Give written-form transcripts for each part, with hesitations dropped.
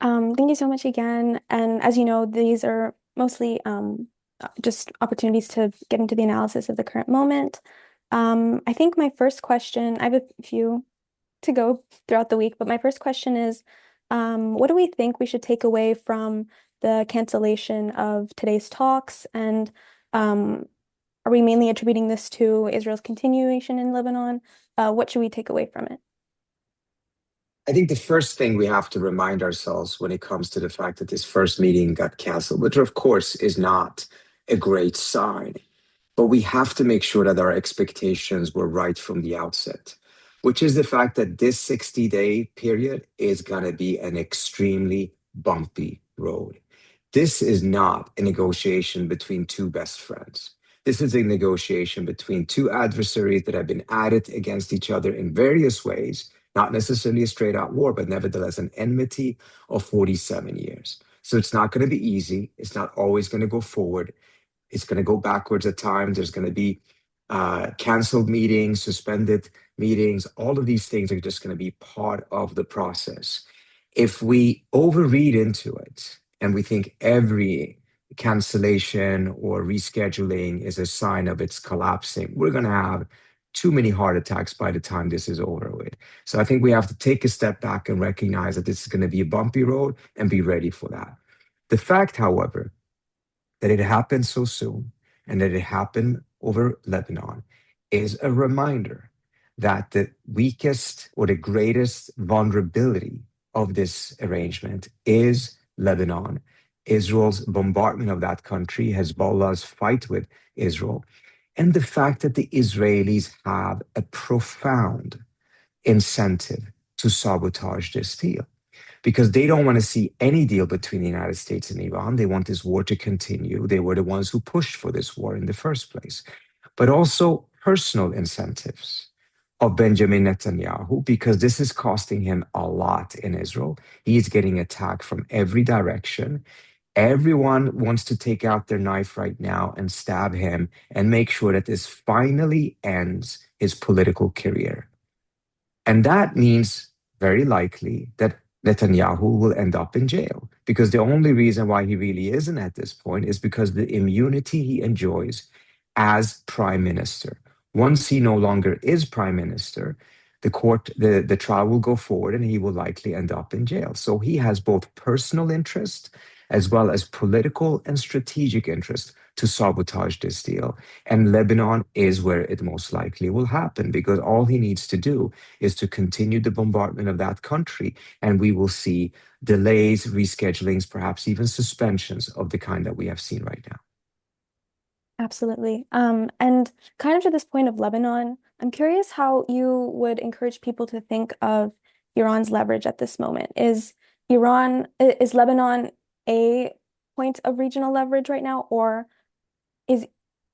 Thank you so much again. And as you know, these are mostly just opportunities to get into the analysis of the current moment. I think my first question, I have a few to go throughout the week, but my first question is, what do we think we should take away from the cancellation of today's talks? And um, are we mainly attributing this to Israel's continuation in Lebanon? What should we take away from it? I think the first thing we have to remind ourselves when it comes to the fact that this first meeting got canceled, which of course is not a great sign, but we have to make sure that our expectations were right from the outset, which is the fact that this 60-day period is going to be an extremely bumpy road. This is not a negotiation between two best friends. This is a negotiation between two adversaries that have been at it against each other in various ways, not necessarily a straight out war, but nevertheless an enmity of 47 years. So it's not going to be easy. It's not always going to go forward. It's going to go backwards at times. There's going to be canceled meetings, suspended meetings. All of these things are just going to be part of the process. If we overread into it and we think every cancellation or rescheduling is a sign of its collapsing, we're going to have too many heart attacks by the time this is over with. So I think we have to take a step back and recognize that this is going to be a bumpy road and be ready for that. The fact, however, that it happened so soon and that it happened over Lebanon is a reminder that the weakest or the greatest vulnerability of this arrangement is Lebanon. Israel's bombardment of that country, Hezbollah's fight with Israel, and the fact that the Israelis have a profound incentive to sabotage this deal because they don't want to see any deal between the United States and Iran. They want this war to continue. They were the ones who pushed for this war in the first place. But also personal incentives of Benjamin Netanyahu, because this is costing him a lot in Israel. He is getting attacked from every direction. Everyone wants to take out their knife right now and stab him and make sure that this finally ends his political career. And that means very likely that Netanyahu will end up in jail because the only reason why he really isn't at this point is because the immunity he enjoys as prime minister. Once he no longer is prime minister, the trial will go forward and he will likely end up in jail. So he has both personal interest as well as political and strategic interest to sabotage this deal. And Lebanon is where it most likely will happen because all he needs to do is to continue the bombardment of that country, and we will see delays, reschedulings, perhaps even suspensions of the kind that we have seen right now. Absolutely. And kind of to this point of Lebanon, I'm curious how you would encourage people to think of Iran's leverage at this moment. Is Lebanon a point of regional leverage right now, or is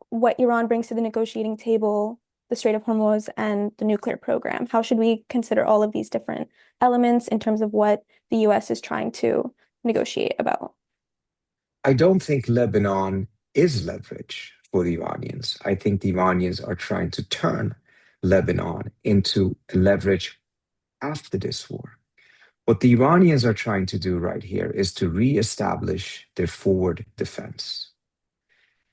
what Iran brings to the negotiating table the Strait of Hormuz and the nuclear program? How should we consider all of these different elements in terms of what the US is trying to negotiate about? I don't think Lebanon is leverage for the Iranians. I think the Iranians are trying to turn Lebanon into leverage after this war. What the Iranians are trying to do right here is to reestablish their forward defense,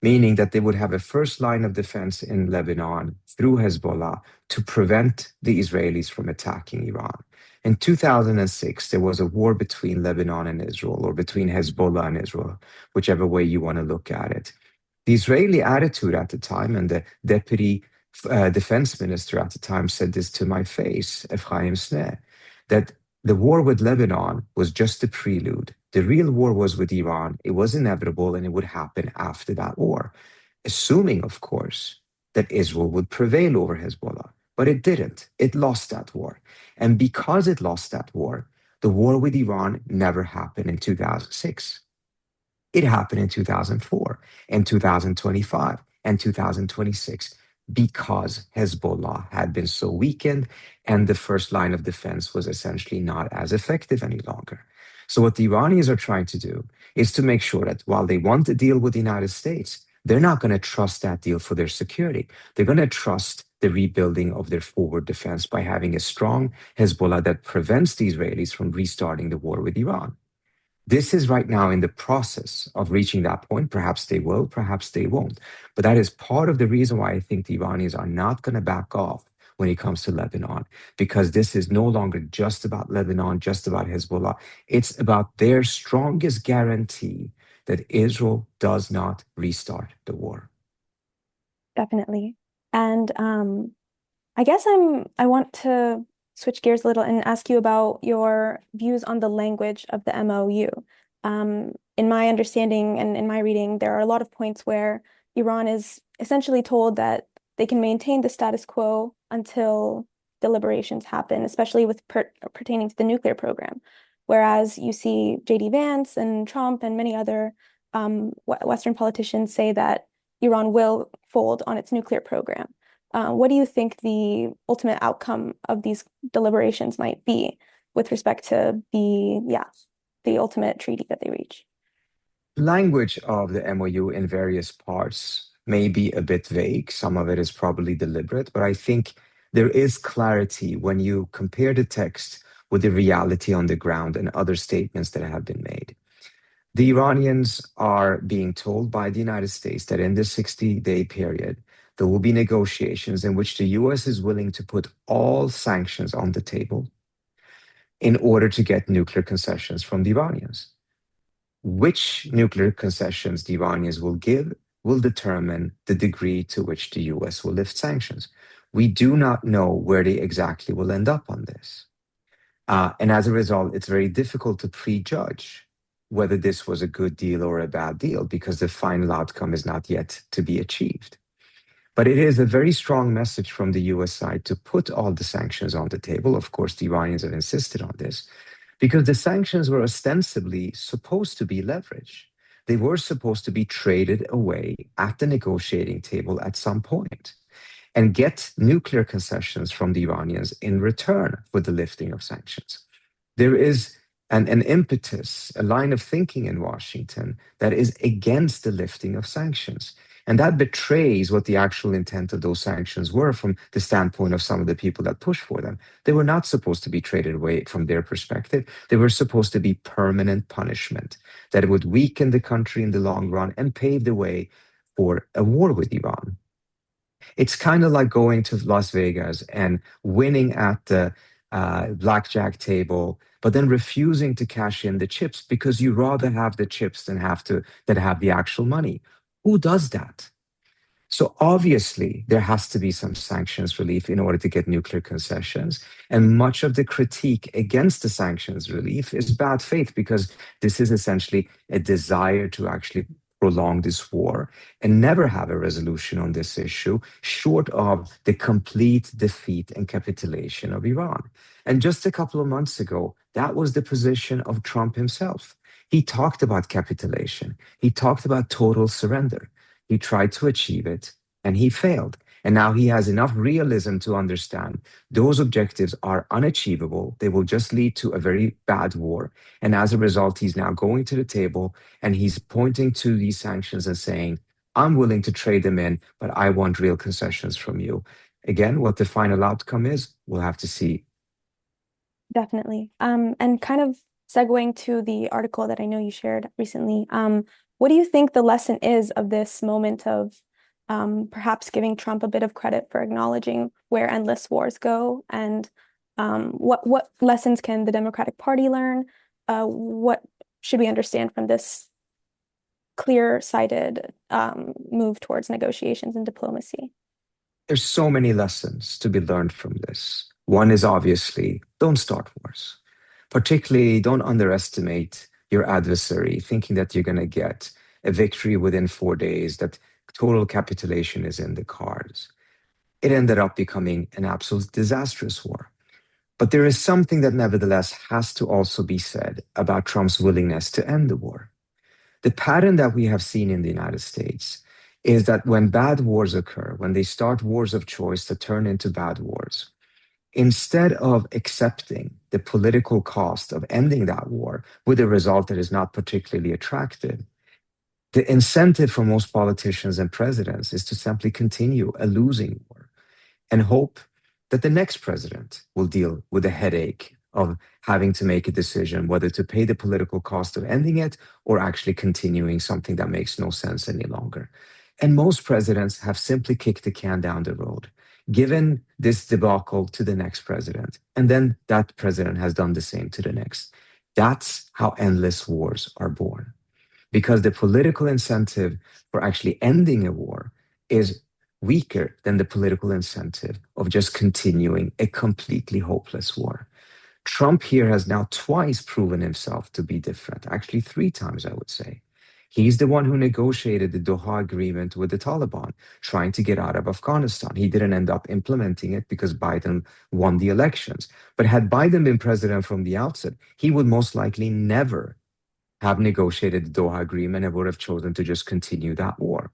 meaning that they would have a first line of defense in Lebanon through Hezbollah to prevent the Israelis from attacking Iran. In 2006, there was a war between Lebanon and Israel, or between Hezbollah and Israel, whichever way you want to look at it. The Israeli attitude at the time, and the deputy defense minister at the time said this to my face, Ephraim Sneh, that the war with Lebanon was just a prelude. The real war was with Iran. It was inevitable and it would happen after that war, assuming, of course, that Israel would prevail over Hezbollah. But it didn't. It lost that war. And because it lost that war, the war with Iran never happened in 2006. It happened in 2004 and 2025 and 2026 because Hezbollah had been so weakened and the first line of defense was essentially not as effective any longer. So, what the Iranians are trying to do is to make sure that while they want to deal with the United States, they're not going to trust that deal for their security. They're going to trust the rebuilding of their forward defense by having a strong Hezbollah that prevents the Israelis from restarting the war with Iran. This is right now in the process of reaching that point. Perhaps they will, perhaps they won't. But that is part of the reason why I think the Iranians are not going to back off when it comes to Lebanon, because this is no longer just about Lebanon, just about Hezbollah. It's about their strongest guarantee that Israel does not restart the war. Definitely. And I guess I want to switch gears a little and ask you about your views on the language of the MOU. In my understanding and in my reading, there are a lot of points where Iran is essentially told that they can maintain the status quo until deliberations happen, especially with pertaining to the nuclear program. Whereas you see JD Vance and Trump and many other Western politicians say that Iran will fold on its nuclear program. What do you think the ultimate outcome of these deliberations might be with respect to the ultimate treaty that they reach? Language of the MOU in various parts may be a bit vague. Some of it is probably deliberate, but I think there is clarity when you compare the text with the reality on the ground and other statements that have been made. The Iranians are being told by the United States that in this 60-day period, there will be negotiations in which the US is willing to put all sanctions on the table in order to get nuclear concessions from the Iranians. Which nuclear concessions the Iranians will give will determine the degree to which the US will lift sanctions. We do not know where they exactly will end up on this. And as a result, it's very difficult to prejudge whether this was a good deal or a bad deal because the final outcome is not yet to be achieved. But it is a very strong message from the US side to put all the sanctions on the table. Of course, the Iranians have insisted on this because the sanctions were ostensibly supposed to be leverage. They were supposed to be traded away at the negotiating table at some point and get nuclear concessions from the Iranians in return for the lifting of sanctions. There is an impetus, a line of thinking in Washington that is against the lifting of sanctions. And that betrays what the actual intent of those sanctions were from the standpoint of some of the people that push for them. They were not supposed to be traded away from their perspective. They were supposed to be permanent punishment that would weaken the country in the long run and pave the way for a war with Iran. It's kind of like going to Las Vegas and winning at the blackjack table, but then refusing to cash in the chips because you rather have the chips than have the actual money. Who does that? So obviously, there has to be some sanctions relief in order to get nuclear concessions. And much of the critique against the sanctions relief is bad faith because this is essentially a desire to actually prolong this war and never have a resolution on this issue, short of the complete defeat and capitulation of Iran. And just a couple of months ago, that was the position of Trump himself. He talked about capitulation. He talked about total surrender. He tried to achieve it and he failed. And now he has enough realism to understand those objectives are unachievable. They will just lead to a very bad war. And as a result, he's now going to the table and he's pointing to these sanctions and saying, I'm willing to trade them in, but I want real concessions from you. Again, what the final outcome is, we'll have to see. Definitely. And kind of segueing to the article that I know you shared recently, what do you think the lesson is of this moment of perhaps giving Trump a bit of credit for acknowledging where endless wars go, and what lessons can the Democratic Party learn? What should we understand from this clear-sighted move towards negotiations and diplomacy? There's so many lessons to be learned from this. One is obviously don't start wars. Particularly, don't underestimate your adversary, thinking that you're going to get a victory within 4 days, that total capitulation is in the cards. It ended up becoming an absolute disastrous war. But there is something that nevertheless has to also be said about Trump's willingness to end the war. The pattern that we have seen in the United States is that when bad wars occur, when they start wars of choice that turn into bad wars, instead of accepting the political cost of ending that war with a result that is not particularly attractive, the incentive for most politicians and presidents is to simply continue a losing war and hope that the next president will deal with the headache of having to make a decision whether to pay the political cost of ending it or actually continuing something that makes no sense any longer. And most presidents have simply kicked the can down the road, given this debacle to the next president. And then that president has done the same to the next. That's how endless wars are born, because the political incentive for actually ending a war is weaker than the political incentive of just continuing a completely hopeless war. Trump here has now twice proven himself to be different, actually three times, I would say. He's the one who negotiated the Doha agreement with the Taliban, trying to get out of Afghanistan. He didn't end up implementing it because Biden won the elections. But had Biden been president from the outset, he would most likely never have negotiated the Doha agreement and would have chosen to just continue that war.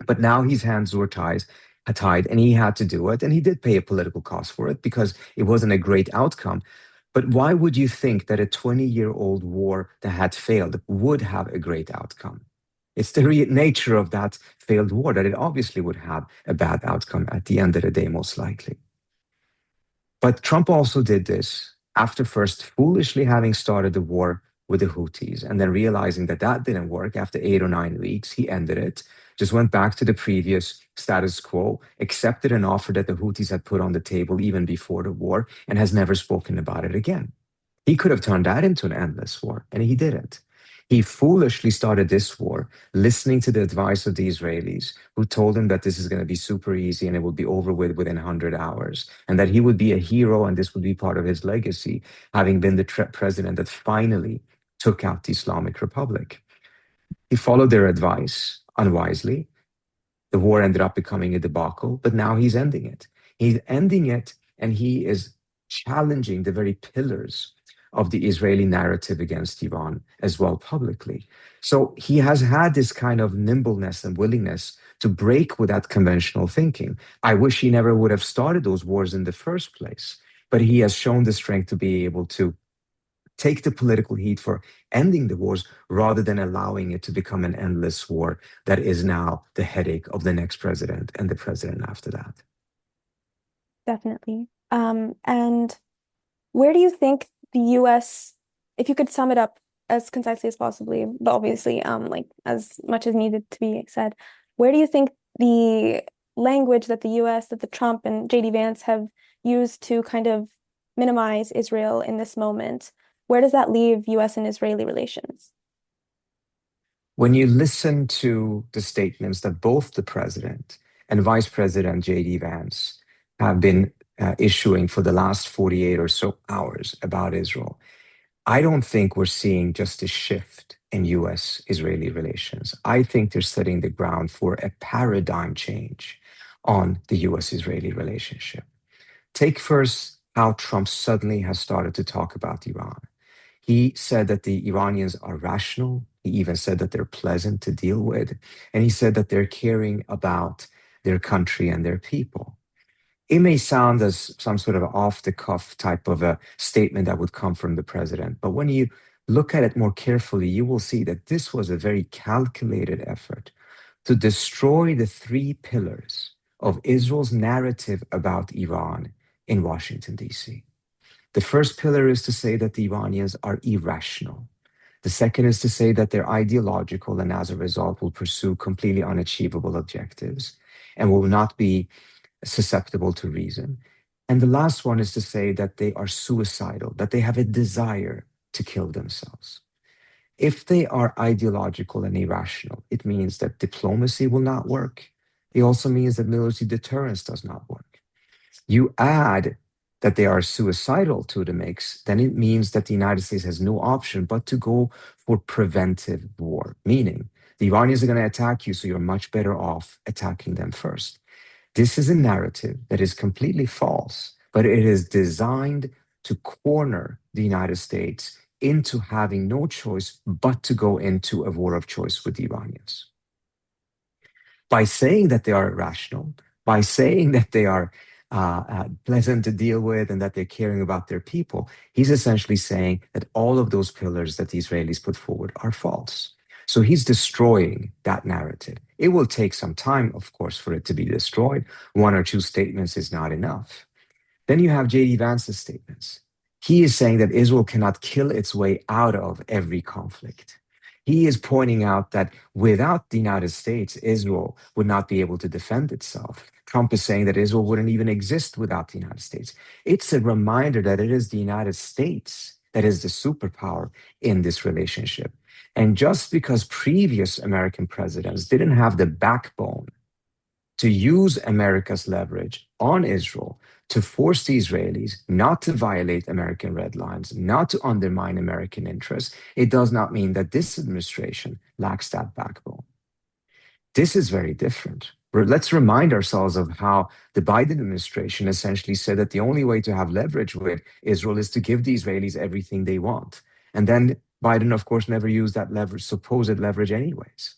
But now his hands were tied, and he had to do it. And he did pay a political cost for it because it wasn't a great outcome. But why would you think that a 20-year-old war that had failed would have a great outcome? It's the nature of that failed war that it obviously would have a bad outcome at the end of the day, most likely. But Trump also did this after first foolishly having started the war with the Houthis and then realizing that that didn't work after 8 or 9 weeks. He ended it, just went back to the previous status quo, accepted an offer that the Houthis had put on the table even before the war, and has never spoken about it again. He could have turned that into an endless war, and he didn't. He foolishly started this war, listening to the advice of the Israelis, who told him that this is going to be super easy and it will be over with within 100 hours, and that he would be a hero and this would be part of his legacy, having been the president that finally took out the Islamic Republic. He followed their advice unwisely. The war ended up becoming a debacle, but now he's ending it. He's ending it, and he is challenging the very pillars of the Israeli narrative against Iran as well publicly. So he has had this kind of nimbleness and willingness to break with that conventional thinking. I wish he never would have started those wars in the first place, but he has shown the strength to be able to take the political heat for ending the wars rather than allowing it to become an endless war that is now the headache of the next president and the president after that. Definitely. And where do you think the US, if you could sum it up as concisely as possibly, but obviously, like as much as needed to be said, where do you think the language that the US, that the Trump and JD Vance have used to kind of minimize Israel in this moment, where does that leave US and Israeli relations? When you listen to the statements that both the president and Vice President J.D. Vance have been issuing for the last 48 or so hours about Israel, I don't think we're seeing just a shift in US Israeli relations. I think they're setting the ground for a paradigm change on the US Israeli relationship. Take first how Trump suddenly has started to talk about Iran. He said that the Iranians are rational. He even said that they're pleasant to deal with. And he said that they're caring about their country and their people. It may sound as some sort of off the cuff type of a statement that would come from the president, but when you look at it more carefully, you will see that this was a very calculated effort to destroy the three pillars of Israel's narrative about Iran in Washington, D.C. The first pillar is to say that the Iranians are irrational. The second is to say that they're ideological and as a result will pursue completely unachievable objectives and will not be susceptible to reason. And the last one is to say that they are suicidal, that they have a desire to kill themselves. If they are ideological and irrational, it means that diplomacy will not work. It also means that military deterrence does not work. You add that they are suicidal to the mix, then it means that the United States has no option but to go for preventive war, meaning the Iranians are going to attack you, so you're much better off attacking them first. This is a narrative that is completely false, but it is designed to corner the United States into having no choice but to go into a war of choice with the Iranians. By saying that they are rational, by saying that they are pleasant to deal with and that they're caring about their people, he's essentially saying that all of those pillars that the Israelis put forward are false. So he's destroying that narrative. It will take some time, of course, for it to be destroyed. One or two statements is not enough. Then you have J.D. Vance's statements. He is saying that Israel cannot kill its way out of every conflict. He is pointing out that without the United States, Israel would not be able to defend itself. Trump is saying that Israel wouldn't even exist without the United States. It's a reminder that it is the United States that is the superpower in this relationship. And just because previous American presidents didn't have the backbone to use America's leverage on Israel to force the Israelis not to violate American red lines, not to undermine American interests, it does not mean that this administration lacks that backbone. This is very different. Let's remind ourselves of how the Biden administration essentially said that the only way to have leverage with Israel is to give the Israelis everything they want. And then Biden, of course, never used that leverage, supposed leverage, anyways.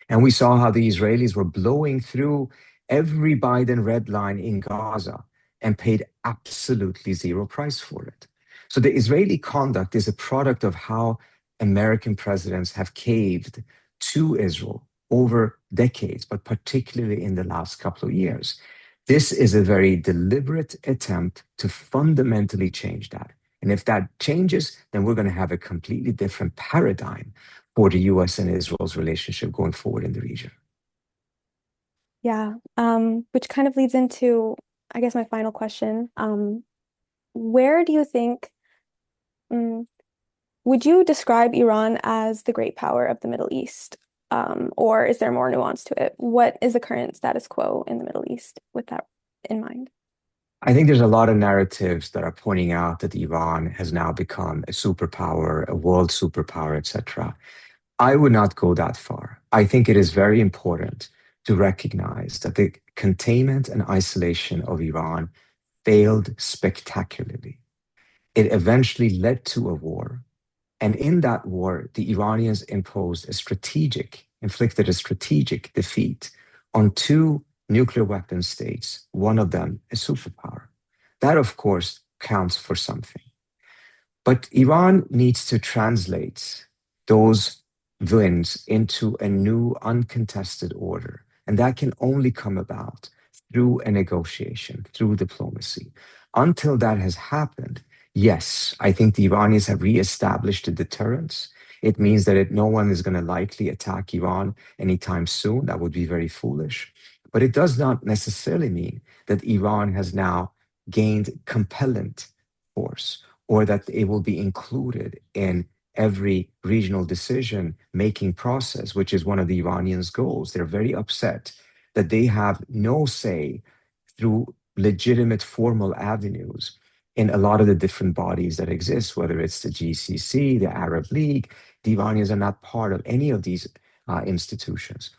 And we saw how the Israelis were blowing through every Biden red line in Gaza and paid absolutely zero price for it. So the Israeli conduct is a product of how American presidents have caved to Israel over decades, but particularly in the last couple of years. This is a very deliberate attempt to fundamentally change that. And if that changes, then we're going to have a completely different paradigm for the US and Israel's relationship going forward in the region. Yeah, which kind of leads into, I guess, my final question. Where do you think, mm, would you describe Iran as the great power of the Middle East? Or is there more nuance to it? What is the current status quo in the Middle East with that in mind? I think there's a lot of narratives that are pointing out that Iran has now become a superpower, a world superpower, etc. I would not go that far. I think it is very important to recognize that the containment and isolation of Iran failed spectacularly. It eventually led to a war. And in that war, the Iranians inflicted a strategic defeat on two nuclear weapon states, one of them a superpower. That, of course, counts for something. But Iran needs to translate those wins into a new uncontested order. And that can only come about through a negotiation, through diplomacy. Until that has happened, yes, I think the Iranians have reestablished a deterrence. It means that no one is going to likely attack Iran anytime soon. That would be very foolish. But it does not necessarily mean that Iran has now gained compellent force or that it will be included in every regional decision making process, which is one of the Iranians' goals. They're very upset that they have no say through legitimate formal avenues in a lot of the different bodies that exist, whether it's the GCC, the Arab League. The Iranians are not part of any of these institutions.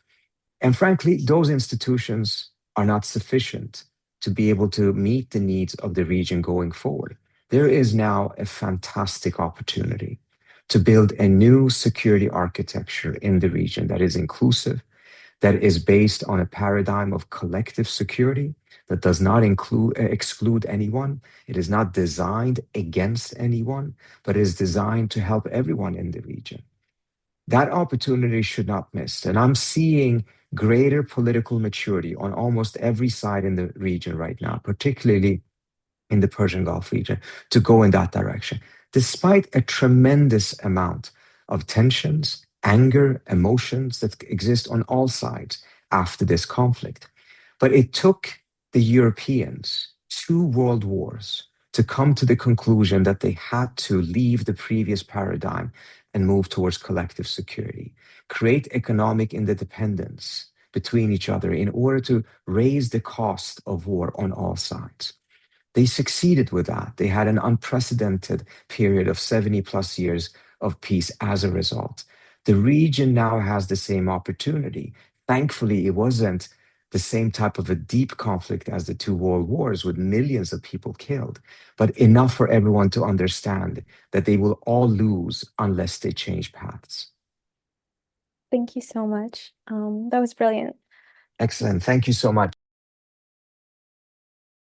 And frankly, those institutions are not sufficient to be able to meet the needs of the region going forward. There is now a fantastic opportunity to build a new security architecture in the region that is inclusive, that is based on a paradigm of collective security, that does not exclude anyone. It is not designed against anyone, but is designed to help everyone in the region. That opportunity should not miss. And I'm seeing greater political maturity on almost every side in the region right now, particularly in the Persian Gulf region, to go in that direction, despite a tremendous amount of tensions, anger, emotions that exist on all sides after this conflict. But it took the Europeans 2 world wars to come to the conclusion that they had to leave the previous paradigm and move towards collective security, create economic interdependence between each other in order to raise the cost of war on all sides. They succeeded with that. They had an unprecedented period of 70 plus years of peace as a result. The region now has the same opportunity. Thankfully, it wasn't the same type of a deep conflict as the 2 world wars with millions of people killed, but enough for everyone to understand that they will all lose unless they change paths. Thank you so much. That was brilliant. Excellent. Thank you so much.